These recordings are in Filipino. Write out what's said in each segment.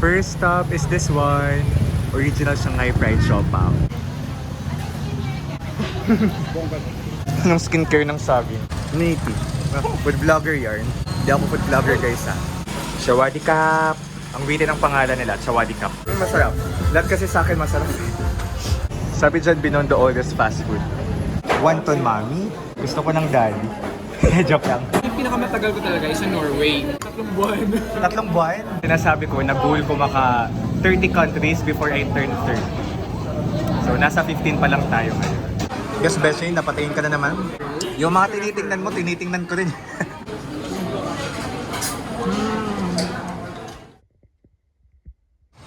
First stop is this one. Original Shanghai Fried Siopaw. Anong skincare ng saging? Native. Food vlogger yarn. Hindi ako food vlogger guys ha. Sawadee-kap. Ang witty ng pangalan nila, Sawadee-kap. Masarap. Lahat kasi sa akin masarap. Sabi dyan, Binondo oldest fast food. Wonton mami. Gusto ko ng daddy. Joke lang. Yung pinakamatagal ko talaga is sa Norway. 3 buwan. 3 buwan? Sinasabi ko, nag-goal ko maka 30 countries before I turn 30. So, nasa 15 pa lang tayo ngayon. Yes, Bessie, napatayin ka na naman. Yung mga tinitingnan mo, tinitingnan ko rin.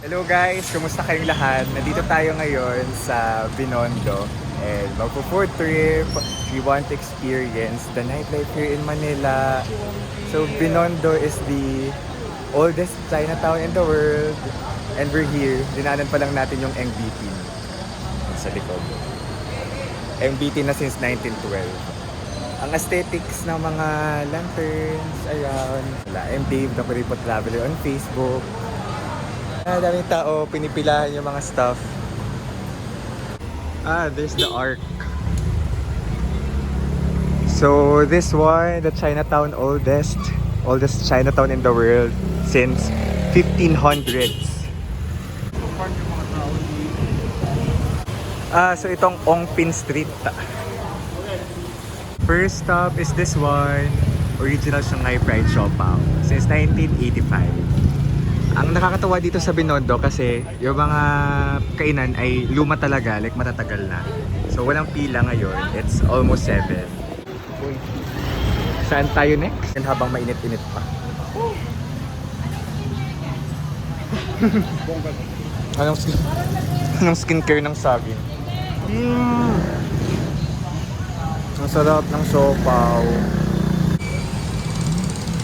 Hello guys, kumusta kayong lahat? Nandito tayo ngayon sa Binondo and magpo-food trip. We want to experience the nightlife here in Manila. So Binondo is the oldest Chinatown in the world and we're here. Dinaanan pa lang natin yung MBT sa likod. MBT na since 1912. Ang aesthetics ng mga lanterns around. I'm Dave, the Puripo Traveler on Facebook. Daming tao, pinipilahan yung mga stuff. There's the Arc. So this one, the Chinatown oldest Chinatown in the world since 1500s. So itong Ongpin Street. First stop is this one, Original Shanghai Fried Siopaw since 1985. Ang nakakatawa dito sa Binondo kasi yung mga kainan ay luma talaga, like matatagal na. So walang pila ngayon, it's almost 7. Saan tayo next? And habang mainit-init pa. Anong skincare ng saging? Ang sarap ng siopaw.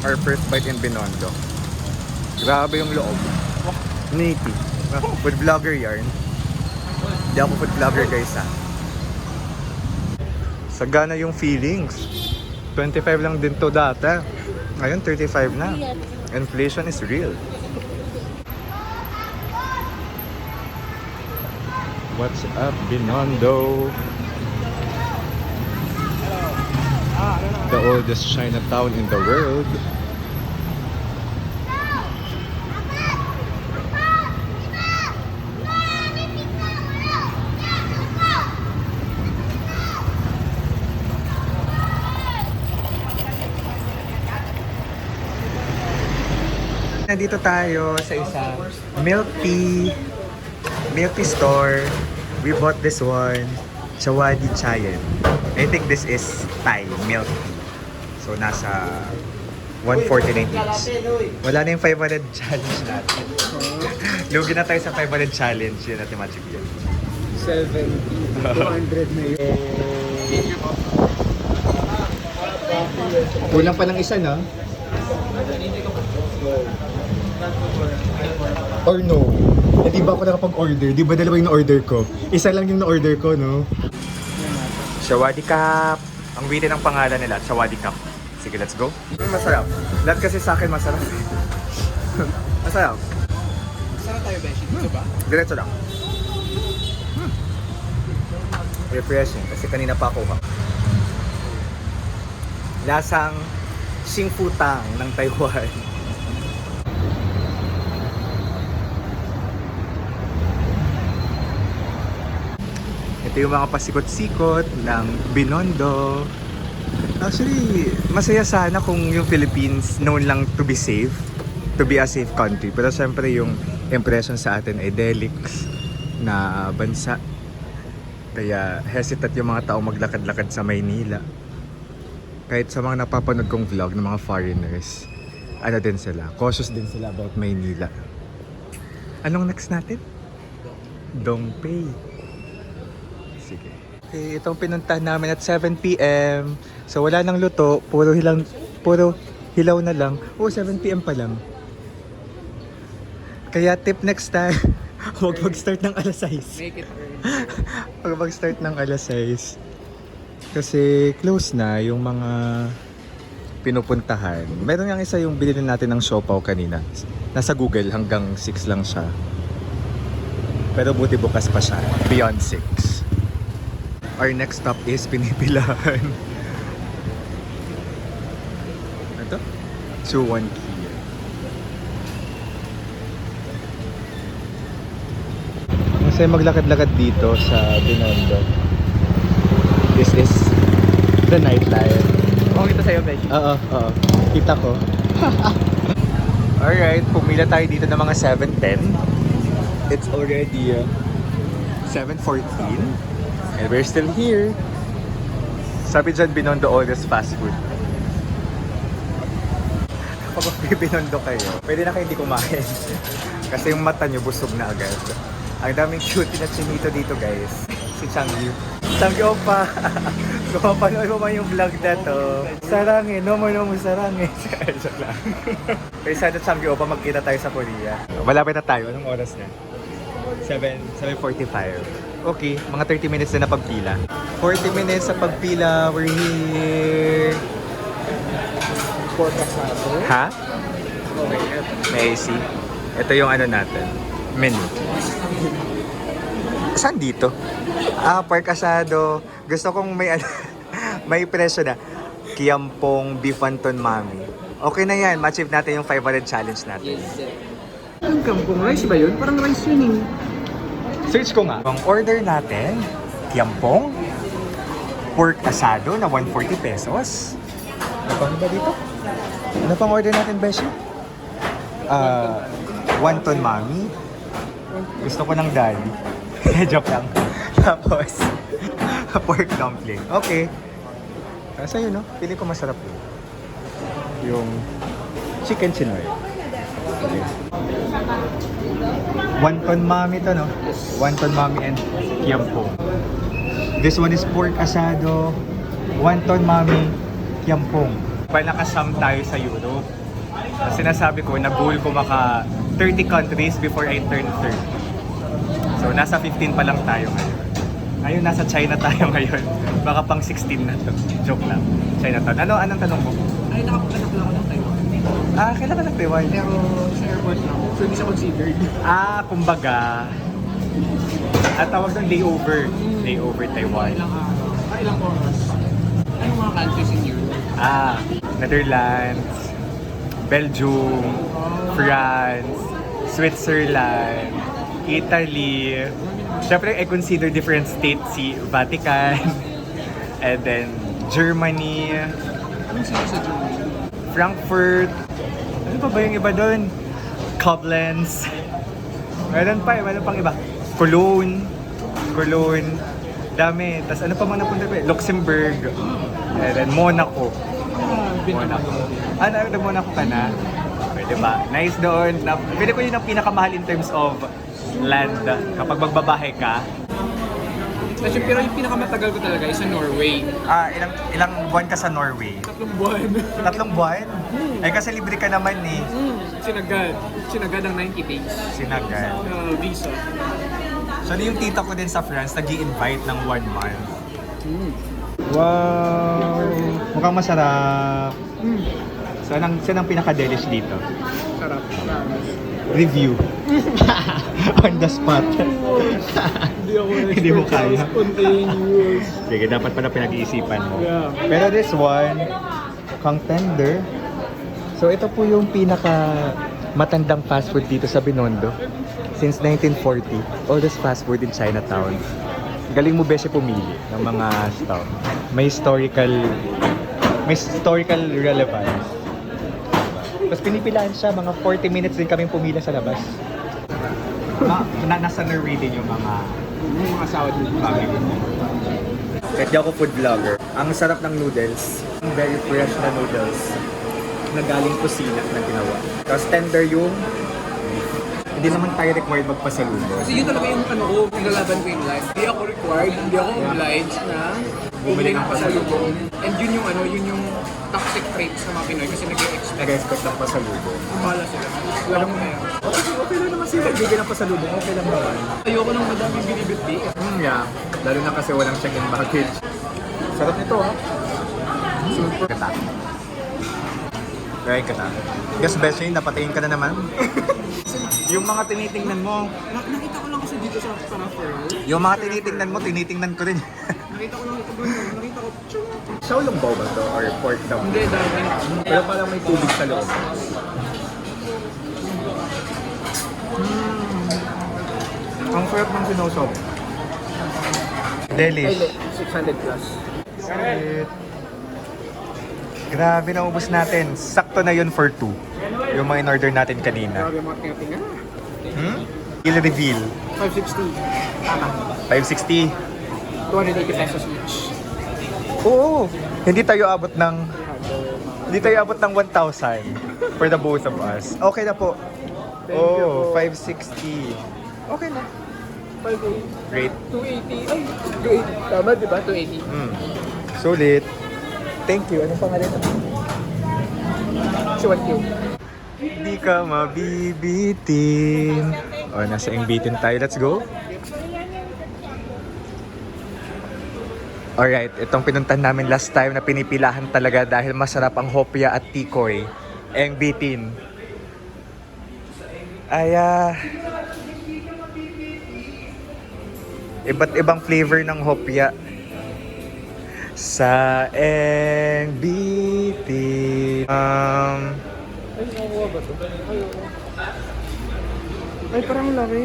Our first bite in Binondo. Grabe yung loob. Native. Food vlogger yarn. Hindi ako food vlogger guys ha. Sagana yung feelings. 25 lang din to dati. Ngayon 35 na. Inflation is real. What's up, Binondo? The oldest Chinatown in the world. Nandito tayo sa isang milk tea store. We bought this one, Sawadee Chayen. I think this is Thai milk tea. So nasa 149 each. Wala na yung 500 challenge natin. Lugi na tayo sa 500 challenge. Yun natin magic yun. 70, 200 na yun. Kulang pa ng isa na. Or no? Eh, di ba ako nakapag-order? Di ba dalawa yung na-order ko? Isa lang yung na-order ko, no? Sawadee-kap. Ang witty ng pangalan nila, Sawadee-kap. Sige, let's go. Masarap. Lahat kasi sa akin masarap. Masarap. Saan tayo, Beshi? Dito ba? Diretso lang. Refreshing kasi kanina pa ako. Lasang Xingfutang ng Taiwan. Ito yung mga pasikot-sikot ng Binondo. Actually, masaya sana kung yung Philippines known lang to be safe, to be a safe country. Pero syempre yung impression sa atin ay delix na bansa. Kaya hesitate yung mga tao maglakad-lakad sa Maynila. Kahit sa mga napapanood kong vlog ng mga foreigners, ano din sila, cautious din sila about Maynila. Anong next natin? Dongpei. Sige. Okay, itong pinuntahan namin at 7 PM. So wala nang luto, puro hilaw na lang. 7 PM pa lang. Kaya tip next time, huwag mag-start ng alas 6. Make it early. Huwag mag-start ng alas 6. Kasi close na yung mga pinupuntahan. Meron nga isa yung binili natin ng siopaw kanina. Nasa Google hanggang 6 lang siya. Pero buti bukas pa siya. Beyond 6. Our next stop is Pinipilahan. Ito? Suwon Key. Masaya maglakad-lakad dito sa Binondo. This is the nightlife. Oo, kita sa'yo, Beshi. Oo. Kita ko. Alright, pumila tayo dito ng mga 7:10. It's already 7:14. And we're still here. Sabi dyan, Binondo always fast food. Kapag may Binondo kayo, pwede na kayo hindi kumain. Kasi yung mata nyo busog na agad. Ang daming cute na chinito dito, guys. Si Changgyu. Changgyu Opa! Kung mapanood mo man yung vlog na to, sarangin, no mo sarangin. Joke lang. Pero sana Changgyu Opa, magkita tayo sa Korea. Malapit na tayo. Anong oras na? 7:45. Okay, mga 30 minutes na pagpila. 40 minutes sa pagpila. We're here. Pork asado. Ha? Okay. May AC. Ito yung ano natin. Menu. Saan dito? Pork asado. Gusto kong may may presyo na. Kiampong beef wonton mami. Okay na yan. Ma-achieve natin yung 500 challenge natin. Yung kampong rice ba yun? Parang rice yun eh. Search ko nga. Ang order natin, kiampong, pork asado na 140 pesos. Ano pang iba dito? Ano pang order natin, Beshi? Wonton mami. Gusto ko ng dali. Joke lang. Tapos, pork dumpling. Okay. Sa'yo, no? Pili ko masarap yun. Yung chicken chinoy. Okay. Wonton mami to, no? Wonton mami and kiampong. This one is pork asado, wonton mami, kiampong. Pag nakasam tayo sa Europe, sinasabi ko na goal ko maka 30 countries before I turn 30. So nasa 15 pa lang tayo ngayon. Ayun, nasa China tayo ngayon. Baka pang 16 na to. Joke lang. Chinatown. Anong tanong mo? Ay, nakapanak lang ako ng Taiwan. Kailan ka nag-Taiwan? Pero sa airport lang. So, hindi siya considered. Kumbaga, tawag doon layover. Layover Taiwan. Ilang oras? Anong mga countries in Europe? Netherlands, Belgium, France, Switzerland, Italy. Siyempre, I consider different states, si Vatican, and then Germany, Anong sino sa Germany? Frankfurt. Ano pa ba yung iba doon? Koblenz. Meron pang iba. Cologne. Dami. Tapos ano pa mga napunta ko? Luxembourg. And then Monaco. Monaco. Monaco ka na? Pwede ba? Nice doon. Pwede ko yun ang pinakamahal in terms of land. Kapag magbabahay ka. Pero yung pinakamatagal ko talaga is sa Norway. Ilang buwan ka sa Norway? 3 buwan. 3 buwan? Eh kasi libre ka naman eh. Sinagad ang 90 days. Sinagad. Visa. So yung tita ko din sa France, nag-i-invite ng 1 month. Wow! Mukhang masarap. Saan ang pinaka-delish dito? Sarap. Review. On the spot. Hindi mo kaya. Spontaneous. Sige, dapat pala pinag-iisipan mo. Yeah. Pero this one, kang tender. So ito po yung pinaka matandang fast food dito sa Binondo. Since 1940, oldest fast food in Chinatown. Galing mo beshi pumili ng mga stuff. May historical relevance. Tapos pinipilaan siya, mga 40 minutes din kaming pumila sa labas. Nasa Norway din yung mga asawa dito. Kahit di ako food vlogger, ang sarap ng noodles. Very fresh na noodles na galing kusina na ginawa. Tapos tender yung hindi naman tayo required magpasalubong. Kasi yun talaga yung nilalaban ko in life. Hindi ako required, hindi ako obliged na bumili ng pasalubong. And yun yung toxic traits ng mga Pinoy kasi nag-expect. Nag-expect ng pasalubong. Bahala sila. Alam mo na yan. Okay lang naman sila. Bigyan ng pasalubong. Okay lang naman. Ayoko nang madaming binibiti. Yeah. Lalo na kasi walang check-in baggage. Sarap nito ha. Super katak. Right ka na. Guess best yun, napatingin ka na naman. Yung mga tinitingnan mo, Nakita ko lang kasi dito sa peripheral. yung mga tinitingnan mo, tinitingnan ko rin. Nakita ko lang ito doon. Nakita ko, tsyung! Shaolong bao ba to? Or pork daw? Hindi, dami. Pero parang may tubig sa loob. Ang sarap ng sinosop. Delish. 600 plus. Grabe, naubos natin. Sakto na yun for 2. Yung mga in-order natin kanina. Grabe mga tingnan. Deal reveal. 560. Tama. 560. 280 pesos each. Oo. Hindi tayo abot ng 1,000 for the both of us. Okay na po. Thank you po. 560. Okay na. 580. Great. 280. Ay, 280. Tama, di ba? 280. Sulit. Thank you. Anong pangalan mo? Sure, you. Di ka mabibitin. O, nasa Ingbitin tayo. Let's go. Alright, itong pinuntan namin last time na pinipilahan talaga dahil masarap ang hopya at tikoy. Ingbitin. Ay, iba't ibang flavor ng hopya sa Ingbitin. Ay, nakuha ba ito? Ay, parang laki.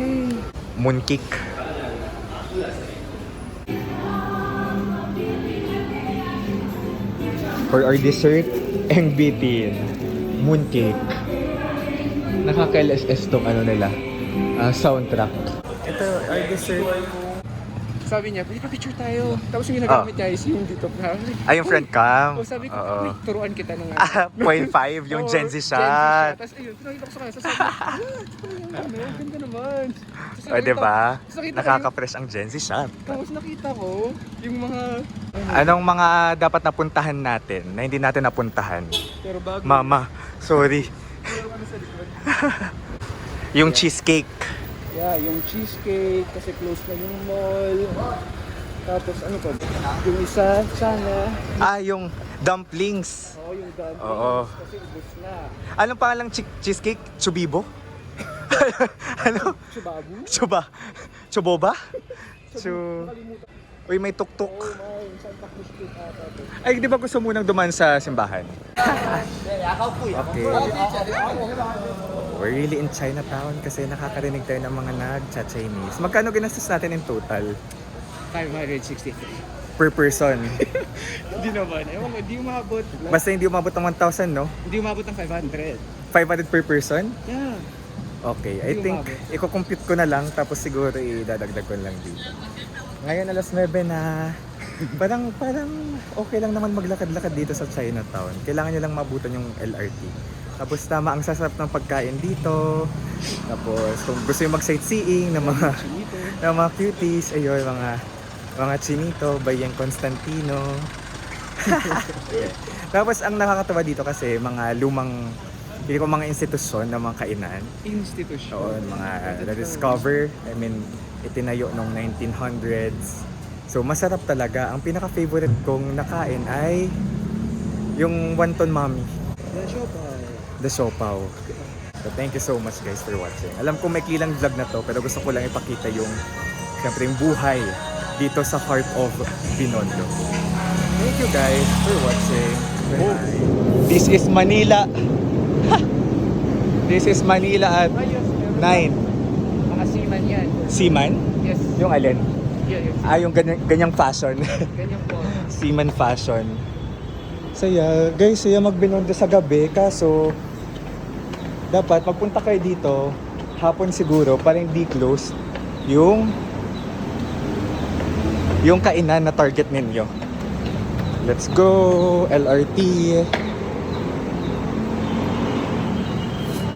Mooncake. For our dessert, Ingbitin. Mooncake. Nakaka-LSS tong ano nila. Soundtrack. Ito, our dessert. Sabi niya, pwede pa picture tayo. Tapos yung ginagamit niya is yung dito pa. Ay, yung front cam. O sabi ko, Oo. "Uy, turuan kita ng 0.5, yung Oo, Gen Z shot. Tapos ayun, pinakita ko sa kanya. Sabi ko, ganda naman. Tapos O, diba? tapos nakita ko Nakaka-fresh ang Gen Z shot. Tapos nakita ko, yung mga, Anong mga dapat napuntahan natin na hindi natin napuntahan? pero bago. Mama, sorry. Meron kami sa likod. Yung cheesecake. Yeah, yung cheesecake, kasi close na yung mall. Tapos ano pa? Yung isa, sana. Yung dumplings. Oo, yung dumplings. Oo. Kasi ubos na. Anong pangalang cheesecake? Chubibo? Ano? Chubabu? Chuboba? Uy, may tuktok. Oo, may Santa Cruz Street ata to. Ay, di ba gusto munang dumaan sa simbahan? Okay. We're really in Chinatown kasi nakakarinig tayo ng mga nag-Chinese. Magkano ginastos natin in total? 563. Per person? Hindi naman. Ewan ko, hindi umabot. Basta hindi umabot ng 1,000, no? Hindi umabot ng 500. 500 per person? Yeah. Okay, I Hindi think umabot. i-compute ko na lang tapos siguro idadagdag ko lang dito. Ngayon alas 9 na. Parang okay lang naman maglakad-lakad dito sa Chinatown. Kailangan nyo lang mabutan yung LRT. Tapos tama ang sasarap ng pagkain dito. Tapos kung gusto nyo mag-sightseeing ng mga cuties, ayun, mga chinito, Bayang Constantino. Okay. Tapos ang nakakatawa dito kasi mga lumang hindi ko mga institusyon ng mga kainan. Institution. Oo, mga na-discover, itinayo noong 1900s. So, masarap talaga. Ang pinaka-favorite kong nakain ay yung wonton mami, the siopaw. So, thank you so much guys for watching. Alam ko may kilang vlog na to, pero gusto ko lang ipakita yung, siyempre, yung buhay dito sa heart of Binondo. Thank you guys for watching. This is Manila. This is Manila at 9. Mga seaman yan. Seaman? Yes. Yung alin? Yeah. Yung ganyang fashion. Ganyan po. Seaman fashion. Saya, guys, saya magbinondo sa gabi. Kaso, dapat magpunta kayo dito hapon siguro para hindi close yung kainan na target ninyo. Let's go! LRT!